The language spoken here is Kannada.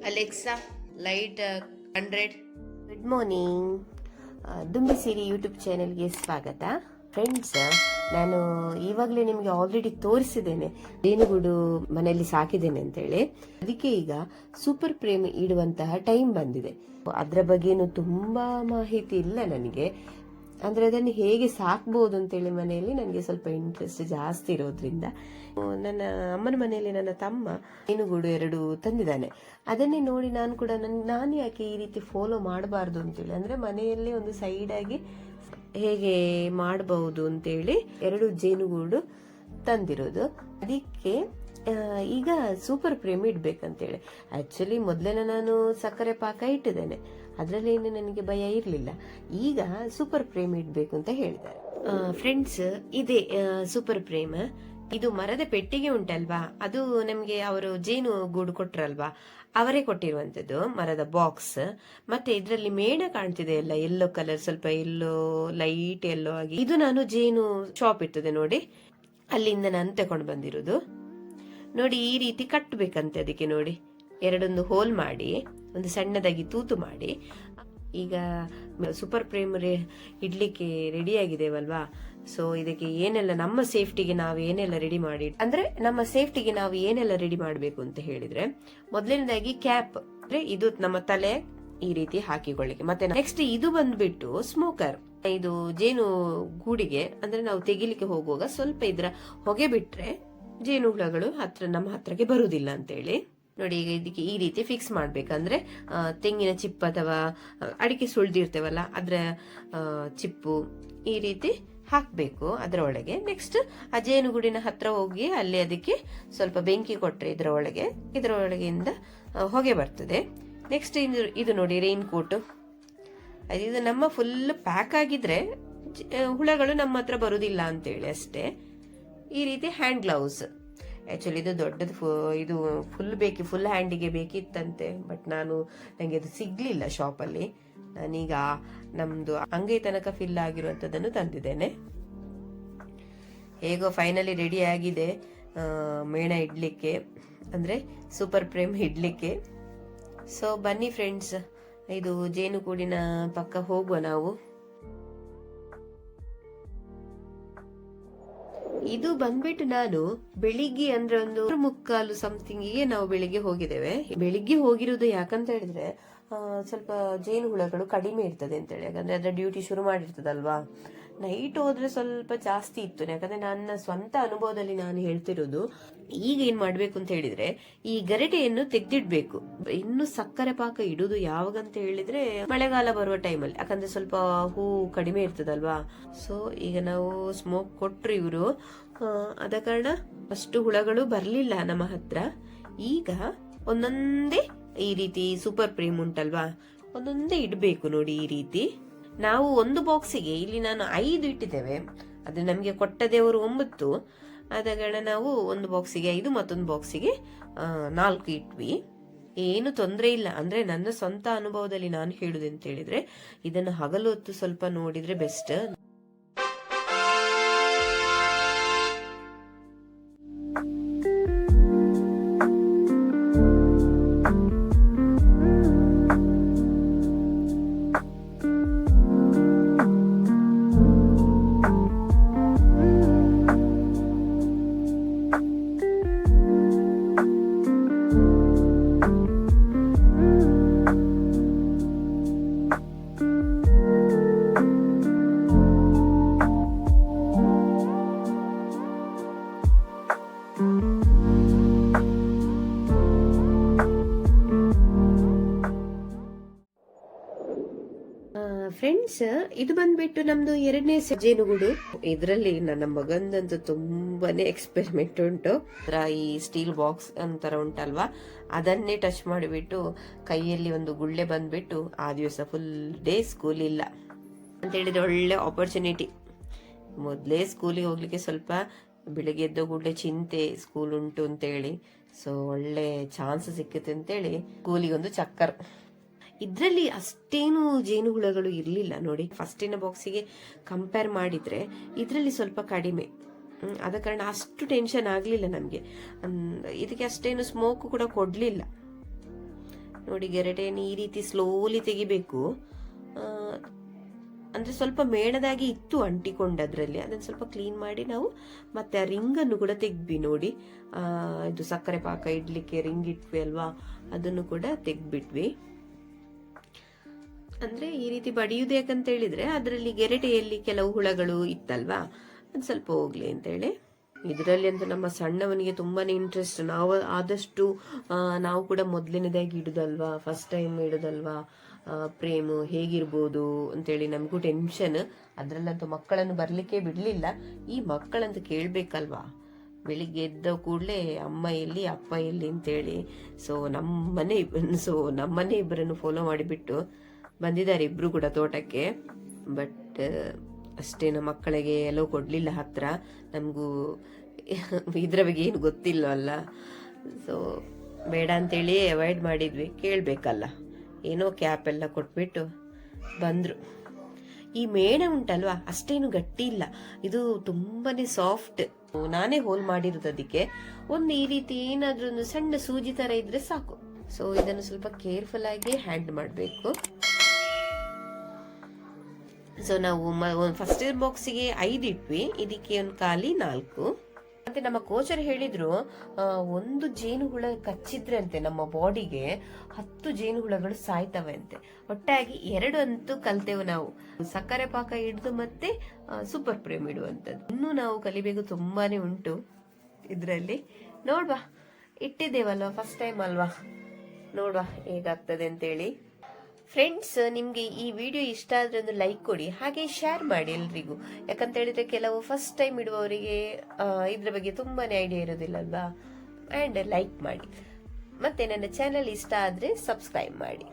Alexa light 100. Good morning. ದುಂಬಿ ಸಿರಿ ಯೂಟ್ಯೂಬ್ ಚಾನೆಲ್ಗೆ ಸ್ವಾಗತ. ಫ್ರೆಂಡ್ಸ್, ನಾನು ಇವಾಗಲೇ ನಿಮಗೆ ಆಲ್ರೆಡಿ ತೋರಿಸಿದ್ದೇನೆ ಜೇನುಗೂಡು ಮನೆಯಲ್ಲಿ ಸಾಕಿದ್ದೇನೆ ಅಂತೇಳಿ. ಅದಕ್ಕೆ ಈಗ ಸೂಪರ್ ಪ್ರೇಮ್ ಇಡುವಂತಹ ಟೈಮ್ ಬಂದಿದೆ. ಅದರ ಬಗ್ಗೆನು ತುಂಬಾ ಮಾಹಿತಿ ಇಲ್ಲ ನನಗೆ. ಅಂದ್ರೆ ಅದನ್ನು ಹೇಗೆ ಸಾಕ್ಬಹುದು ಅಂತೇಳಿ ಮನೆಯಲ್ಲಿ ನನಗೆ ಸ್ವಲ್ಪ ಇಂಟ್ರೆಸ್ಟ್ ಜಾಸ್ತಿ ಇರೋದ್ರಿಂದ ನನ್ನ ಅಮ್ಮನ ಮನೆಯಲ್ಲಿ ನನ್ನ ತಮ್ಮ ಜೇನುಗೂಡು 2 ತಂದಿದ್ದಾನೆ. ಅದನ್ನೇ ನೋಡಿ ನಾನು ಕೂಡ ನಾನು ಯಾಕೆ ಈ ರೀತಿ ಫಾಲೋ ಮಾಡಬಾರ್ದು ಅಂತೇಳಿ, ಅಂದ್ರೆ ಮನೆಯಲ್ಲೇ ಒಂದು ಸೈಡ್ ಆಗಿ ಹೇಗೆ ಮಾಡಬಹುದು ಅಂತೇಳಿ 2 ಜೇನುಗೂಡು ತಂದಿರೋದು. ಅದಕ್ಕೆ ಈಗ ಸೂಪರ್ ಪ್ರೇಮ್ ಇಡ್ಬೇಕಂತೇಳಿ. ಆಕ್ಚುಲಿ ಮೊದಲೆಲ್ಲ ನಾನು ಸಕ್ಕರೆ ಪಾಕ ಇಟ್ಟಿದ್ದೇನೆ, ಅದರಲ್ಲೇನು ನನಗೆ ಭಯ ಇರಲಿಲ್ಲ. ಈಗ ಸೂಪರ್ ಪ್ರೇಮ್ ಇಡ್ಬೇಕು ಅಂತ ಹೇಳಿದ್ದಾರೆ. ಫ್ರೆಂಡ್ಸ್, ಇದೇ ಸೂಪರ್ ಪ್ರೇಮ್. ಇದು ಮರದ ಪೆಟ್ಟಿಗೆ ಉಂಟಲ್ವಾ, ಅದು ನಮ್ಗೆ ಅವರು ಜೇನು ಗೂಡು ಕೊಟ್ರಲ್ವಾ, ಅವರೇ ಕೊಟ್ಟಿರುವಂತದ್ದು ಮರದ ಬಾಕ್ಸ್. ಮತ್ತೆ ಇದರಲ್ಲಿ ಮೇಣ ಕಾಣ್ತಿದೆ ಅಲ್ಲ, ಯೆಲ್ಲೋ ಕಲರ್, ಸ್ವಲ್ಪ ಯೆಲ್ಲೋ, ಲೈಟ್ ಯೆಲ್ಲೋ ಆಗಿ. ಇದು ನಾನು ಜೇನು ಶಾಪ್ ಇರ್ತದೆ ನೋಡಿ, ಅಲ್ಲಿಂದ ನಾನು ತಗೊಂಡು ಬಂದಿರೋದು. ನೋಡಿ, ಈ ರೀತಿ ಕಟ್ಟಬೇಕಂತೆ. ಅದಕ್ಕೆ ನೋಡಿ, 2 ಹೋಲ್ ಮಾಡಿ ಒಂದು ಸಣ್ಣದಾಗಿ ತೂತು ಮಾಡಿ. ಈಗ ಸೂಪರ್ ಪ್ರೇಮ್ ಇಡ್ಲಿಕ್ಕೆ ರೆಡಿ ಆಗಿದೇವಲ್ವಾ. ಸೊ ಇದಕ್ಕೆ ಏನೆಲ್ಲ ನಮ್ಮ ಸೇಫ್ಟಿಗೆ ನಾವು ಏನೆಲ್ಲ ರೆಡಿ ಮಾಡಿ, ಅಂದ್ರೆ ನಮ್ಮ ಸೇಫ್ಟಿಗೆ ನಾವು ಏನೆಲ್ಲ ರೆಡಿ ಮಾಡಬೇಕು ಅಂತ ಹೇಳಿದ್ರೆ, ಮೊದಲನೇದಾಗಿ ಕ್ಯಾಪ್, ಅಂದ್ರೆ ಇದು ನಮ್ಮ ತಲೆ ಈ ರೀತಿ ಹಾಕಿಕೊಳ್ಳಿಕ್ಕೆ. ಮತ್ತೆ ನೆಕ್ಸ್ಟ್ ಇದು ಬಂದ್ಬಿಟ್ಟು ಸ್ಮೋಕರ್. ಇದು ಜೇನು ಗೂಡಿಗೆ ಅಂದ್ರೆ ನಾವು ತೆಗಿಲಿಕ್ಕೆ ಹೋಗುವಾಗ ಸ್ವಲ್ಪ ಇದ್ರ ಹೊಗೆ ಬಿಟ್ರೆ ಜೇನು ಹುಳಗಳು ನಮ್ಮ ಹತ್ರಕ್ಕೆ ಬರುವುದಿಲ್ಲ ಅಂತೇಳಿ. ನೋಡಿ, ಈಗ ಇದಕ್ಕೆ ಈ ರೀತಿ ಫಿಕ್ಸ್ ಮಾಡ್ಬೇಕಂದ್ರೆ ತೆಂಗಿನ ಚಿಪ್ಪು ಅಥವಾ ಅಡಿಕೆ ಸುಳ್ದಿರ್ತೇವಲ್ಲ ಅದ್ರ ಚಿಪ್ಪು ಈ ರೀತಿ ಹಾಕ್ಬೇಕು ಅದರ ಒಳಗೆ. ನೆಕ್ಸ್ಟ್ ಆ ಜೇನುಗೂಡಿನ ಹತ್ರ ಹೋಗಿ ಅಲ್ಲಿ ಅದಕ್ಕೆ ಸ್ವಲ್ಪ ಬೆಂಕಿ ಕೊಟ್ರೆ ಇದರ ಒಳಗೆಯಿಂದ ಹೊಗೆ ಬರ್ತದೆ. ನೆಕ್ಸ್ಟ್ ಇದು ನೋಡಿ, ರೈನ್ ಕೋಟ್. ಇದು ನಮ್ಮ ಫುಲ್ ಪ್ಯಾಕ್ ಆಗಿದ್ರೆ ಹುಳಗಳು ನಮ್ಮ ಹತ್ರ ಬರುದಿಲ್ಲ ಅಂತೇಳಿ ಅಷ್ಟೇ. ಈ ರೀತಿ ಹ್ಯಾಂಡ್ ಗ್ಲೌಸ್. ಆಕ್ಚುಲಿ ಇದು ದೊಡ್ಡದು, ಇದು ಫುಲ್ ಹ್ಯಾಂಡಿಗೆ ಬೇಕಿತ್ತಂತೆ, ಬಟ್ ನಂಗೆ ಅದು ಸಿಗ್ಲಿಲ್ಲ ಶಾಪಲ್ಲಿ. ನಾನೀಗ ನಮ್ದು ಅಂಗೈ ತನಕ ಫಿಲ್ ಆಗಿರುವಂತದನ್ನು ತಂದಿದ್ದೇನೆ. ಹೇಗೋ ಫೈನಲಿ ರೆಡಿ ಆಗಿದೆ ಮೇಣ ಇಡ್ಲಿಕ್ಕೆ, ಅಂದ್ರೆ ಸೂಪರ್ ಪ್ರೇಮ್ ಇಡ್ಲಿಕ್ಕೆ. ಸೊ ಬನ್ನಿ ಫ್ರೆಂಡ್ಸ್, ಇದು ಜೇನುಗೂಡಿನ ಪಕ್ಕ ಹೋಗುವ ನಾವು. ಇದು ಬಂದ್ಬಿಟ್ಟು ನಾನು ಬೆಳಿಗ್ಗೆ ಅಂದ್ರೆ 1:45 ಸಮಥಿಂಗಿಗೆ ನಾವು ಬೆಳಿಗ್ಗೆ ಹೋಗಿದ್ದೇವೆ. ಬೆಳಿಗ್ಗೆ ಹೋಗಿರುವುದು ಯಾಕಂತ ಹೇಳಿದ್ರೆ ಸ್ವಲ್ಪ ಜೇನು ಹುಳಗಳು ಕಡಿಮೆ ಇರ್ತದೆ ಅಂತೇಳಿ, ಯಾಕಂದ್ರೆ ಅದ್ರ ಡ್ಯೂಟಿ ಶುರು ಮಾಡಿರ್ತದಲ್ವಾ. ನೈಟ್ ಹೋದ್ರೆ ಸ್ವಲ್ಪ ಜಾಸ್ತಿ ಇತ್ತು, ಯಾಕಂದ್ರೆ ನನ್ನ ಸ್ವಂತ ಅನುಭವದಲ್ಲಿ ನಾನು ಹೇಳ್ತಿರೋದು. ಈಗ ಏನ್ ಮಾಡ್ಬೇಕು ಅಂತ ಹೇಳಿದ್ರೆ, ಈ ಗರಿಟೆಯನ್ನು ತೆಗ್ದಿಡ್ಬೇಕು. ಇನ್ನು ಸಕ್ಕರೆ ಪಾಕ ಇಡುದು ಯಾವಾಗಂತ ಹೇಳಿದ್ರೆ ಮಳೆಗಾಲ ಬರುವ ಟೈಮಲ್ಲಿ, ಯಾಕಂದ್ರೆ ಸ್ವಲ್ಪ ಹೂ ಕಡಿಮೆ ಇರ್ತದಲ್ವಾ. ಸೊ ಈಗ ನಾವು ಸ್ಮೋಕ್ ಕೊಟ್ರು ಇವರು, ಆದ ಕಾರಣ ಅಷ್ಟು ಹುಳಗಳು ಬರ್ಲಿಲ್ಲ ನಮ್ಮ ಹತ್ರ. ಈಗ ಒಂದೊಂದೇ ಈ ರೀತಿ ಸೂಪರ್ ಪ್ರೇಮ್ ಉಂಟಲ್ವಾ, ಒಂದೊಂದೇ ಇಡ್ಬೇಕು ನೋಡಿ. ಈ ರೀತಿ ನಾವು ಒಂದು ಬಾಕ್ಸಿಗೆ ಇಲ್ಲಿ ನಾನು 5 ಇಟ್ಟಿದ್ದೇವೆ, ಅದು ನಮ್ಗೆ ಕೊಟ್ಟದೇವರು 9. ಆದ ಕಾರಣ ನಾವು ಒಂದು ಬಾಕ್ಸಿಗೆ 5, ಮತ್ತೊಂದು ಬಾಕ್ಸಿಗೆ 4 ಇಟ್ವಿ. ಏನು ತೊಂದರೆ ಇಲ್ಲ. ಅಂದ್ರೆ ನನ್ನ ಸ್ವಂತ ಅನುಭವದಲ್ಲಿ ನಾನು ಹೇಳುದು ಅಂತ ಹೇಳಿದ್ರೆ, ಇದನ್ನು ಹಗಲು ಹೊತ್ತು ಸ್ವಲ್ಪ ನೋಡಿದ್ರೆ ಬೆಸ್ಟ್. ಫ್ರೆಂಡ್ಸ್, ಇದು ಬಂದ್ಬಿಟ್ಟು ನಮ್ದು 2ನೇ ಜೇನುಗೂಡು. ಇದರಲ್ಲಿ ನನ್ನ ಮಗಂದಂತೂ ತುಂಬಾನೇ ಎಕ್ಸ್ಪೆರಿಮೆಂಟ್ ಉಂಟು. ಈ ಸ್ಟೀಲ್ ಬಾಕ್ಸ್ ಅಂತರ ಉಂಟಲ್ವಾ, ಅದನ್ನೇ ಟಚ್ ಮಾಡಿಬಿಟ್ಟು ಕೈಯಲ್ಲಿ ಒಂದು ಗುಳ್ಳೆ ಬಂದ್ಬಿಟ್ಟು ಆ ದಿವಸ ಫುಲ್ ಡೇ ಸ್ಕೂಲ್ ಇಲ್ಲ ಅಂತ ಹೇಳಿದ್ರೆ ಒಳ್ಳೆ ಆಪರ್ಚುನಿಟಿ. ಮೊದಲೇ ಸ್ಕೂಲಿಗೆ ಹೋಗ್ಲಿಕ್ಕೆ ಸ್ವಲ್ಪ ಬೆಳಿಗ್ಗೆ ಎದ್ದ ಕೂಡಲೇ ಚಿಂತೆ, ಸ್ಕೂಲ್ ಉಂಟು ಅಂತೇಳಿ. ಸೊ ಒಳ್ಳೆ ಚಾನ್ಸ್ ಸಿಕ್ಕುತ್ತೆ ಅಂತೇಳಿ ಸ್ಕೂಲಿಗೆ ಒಂದು ಚಕ್ಕರ್. ಇದ್ರಲ್ಲಿ ಅಷ್ಟೇನು ಜೇನುಹುಳಗಳು ಇರ್ಲಿಲ್ಲ ನೋಡಿ. ಫಸ್ಟಿನ ಬಾಕ್ಸಿಗೆ ಕಂಪೇರ್ ಮಾಡಿದ್ರೆ ಇದ್ರಲ್ಲಿ ಸ್ವಲ್ಪ ಕಡಿಮೆ. ಆದ ಕಾರಣ ಅಷ್ಟು ಟೆನ್ಷನ್ ಆಗಲಿಲ್ಲ ನಮಗೆ. ಇದಕ್ಕೆ ಅಷ್ಟೇನು ಸ್ಮೋಕ್ ಕೂಡ ಕೊಡಲಿಲ್ಲ. ನೋಡಿ ಗೆರಟೆಯನ್ನು ಈ ರೀತಿ ಸ್ಲೋಲಿ ತೆಗಿಬೇಕು. ಅಂದರೆ ಸ್ವಲ್ಪ ಮೇಣದಾಗಿ ಇತ್ತು ಅಂಟಿಕೊಂಡದ್ರಲ್ಲಿ, ಅದನ್ನು ಸ್ವಲ್ಪ ಕ್ಲೀನ್ ಮಾಡಿ ನಾವು ಮತ್ತೆ ಆ ರಿಂಗನ್ನು ಕೂಡ ತೆಗ್ದ್ವಿ. ನೋಡಿ ಇದು ಸಕ್ಕರೆ ಪಾಕ ಇಡ್ಲಿಕ್ಕೆ ರಿಂಗ್ ಇಟ್ವಿ ಅಲ್ವಾ, ಅದನ್ನು ಕೂಡ ತೆಗ್ದ್ಬಿಟ್ವಿ. ಅಂದ್ರೆ ಈ ರೀತಿ ಬಡಿಯುವುದು ಯಾಕಂತ ಹೇಳಿದ್ರೆ ಅದರಲ್ಲಿ ಗೆರಟೆಯಲ್ಲಿ ಕೆಲವು ಹುಳಗಳು ಇತ್ತಲ್ವಾ, ಅದು ಸ್ವಲ್ಪ ಹೋಗ್ಲಿ ಅಂತೇಳಿ. ಇದರಲ್ಲಿ ಅಂತೂ ನಮ್ಮ ಸಣ್ಣವನಿಗೆ ತುಂಬಾನೇ ಇಂಟ್ರೆಸ್ಟ್. ನಾವು ಆದಷ್ಟು ನಾವು ಕೂಡ ಮೊದಲನೇದಾಗಿ ಇಡುದಲ್ವಾ, ಫಸ್ಟ್ ಟೈಮ್ ಇಡುದಲ್ವಾ, ಪ್ರೇಮು ಹೇಗಿರ್ಬೋದು ಅಂತೇಳಿ ನಮಗೂ ಟೆನ್ಷನ್. ಅದ್ರಲ್ಲಂತೂ ಮಕ್ಕಳನ್ನು ಬರ್ಲಿಕ್ಕೆ ಬಿಡ್ಲಿಲ್ಲ. ಈ ಮಕ್ಕಳಂತೂ ಕೇಳ್ಬೇಕಲ್ವಾ, ಬೆಳಿಗ್ಗೆ ಎದ್ದ ಕೂಡಲೇ ಅಮ್ಮ ಎಲ್ಲಿ ಅಪ್ಪ ಎಲ್ಲಿ ಅಂತೇಳಿ. ಸೊ ನಮ್ಮನೆ ಇಬ್ಬರನ್ನು ಫಾಲೋ ಮಾಡಿಬಿಟ್ಟು ಬಂದಿದ್ದಾರೆ ಇಬ್ರು ಕೂಡ ತೋಟಕ್ಕೆ. ಬಟ್ ಅಷ್ಟೇನು ಮಕ್ಕಳಿಗೆ ಎಲ್ಲೋ ಕೊಡ್ಲಿಲ್ಲ ಹತ್ರ, ನಮಗೂ ಇದ್ರ ಬಗ್ಗೆ ಏನು ಗೊತ್ತಿಲ್ಲವಲ್ಲ. ಸೊ ಬೇಡ ಅಂತೇಳಿ ಅವಾಯ್ಡ್ ಮಾಡಿದ್ವಿ. ಕೇಳಬೇಕಲ್ಲ, ಏನೋ ಕ್ಯಾಪ್ ಎಲ್ಲ ಕೊಟ್ಬಿಟ್ಟು ಬಂದರು. ಈ ಮೇಣ ಉಂಟಲ್ವಾ ಅಷ್ಟೇನು ಗಟ್ಟಿ ಇಲ್ಲ, ಇದು ತುಂಬಾನೇ ಸಾಫ್ಟ್. ನಾನೇ ಹೋಲ್ ಮಾಡಿರೋದು. ಅದಕ್ಕೆ ಒಂದು ಈ ರೀತಿ ಏನಾದ್ರೂ ಒಂದು ಸಣ್ಣ ಸೂಜಿ ತರ ಇದ್ರೆ ಸಾಕು. ಸೊ ಇದನ್ನು ಸ್ವಲ್ಪ ಕೇರ್ಫುಲ್ ಆಗಿ ಹ್ಯಾಂಡ್ ಮಾಡಬೇಕು. ಸೊ ನಾವು ಫಸ್ಟ್ ಬಾಕ್ಸಿಗೆ 5 ಇಟ್ವಿ, ಇದಕ್ಕೆ ಒಂದು ಖಾಲಿ 4. ಮತ್ತೆ ನಮ್ಮ ಕೋಚರ್ ಹೇಳಿದ್ರು, ಒಂದು ಜೇನುಹುಳ ಕಚ್ಚಿದ್ರೆ ಅಂತೆ ನಮ್ಮ ಬಾಡಿಗೆ 10 ಜೇನುಹುಳಗಳು ಸಾಯ್ತವೆ ಅಂತೆ. ಒಟ್ಟಾಗಿ 2 ಅಂತೂ ಕಲ್ತೆವು ನಾವು, ಸಕ್ಕರೆ ಪಾಕ ಹಿಡಿದು ಮತ್ತೆ ಸೂಪರ್ ಪ್ರೇಮ್ ಇಡುವಂಥದ್ದು. ಇನ್ನೂ ನಾವು ಕಲಿಬೇಕು, ತುಂಬಾನೇ ಉಂಟು ಇದರಲ್ಲಿ. ನೋಡ್ವಾ, ಇಟ್ಟಿದ್ದೇವಲ್ವಾ ಫಸ್ಟ್ ಟೈಮ್ ಅಲ್ವಾ, ನೋಡ್ವಾ ಹೇಗಾಗ್ತದೆ ಅಂತೇಳಿ. ಫ್ರೆಂಡ್ಸ್, ನಿಮಗೆ ಈ ವಿಡಿಯೋ ಇಷ್ಟ ಆದ್ರೆ ಒಂದು ಲೈಕ್ ಕೊಡಿ, ಹಾಗೆ ಶೇರ್ ಮಾಡಿ ಎಲ್ರಿಗೂ. ಯಾಕಂತ ಹೇಳಿದ್ರೆ ಕೆಲವು ಫಸ್ಟ್ ಟೈಮ್ ಇಡುವವರಿಗೆ ಇದ್ರ ಬಗ್ಗೆ ತುಂಬಾನೇ ಐಡಿಯಾ ಇರೋದಿಲ್ಲಲ್ವಾ. ಅಂಡ್ ಲೈಕ್ ಮಾಡಿ, ಮತ್ತೆ ನನ್ನ ಚಾನೆಲ್ ಇಷ್ಟ ಆದ್ರೆ ಸಬ್ಸ್ಕ್ರೈಬ್ ಮಾಡಿ.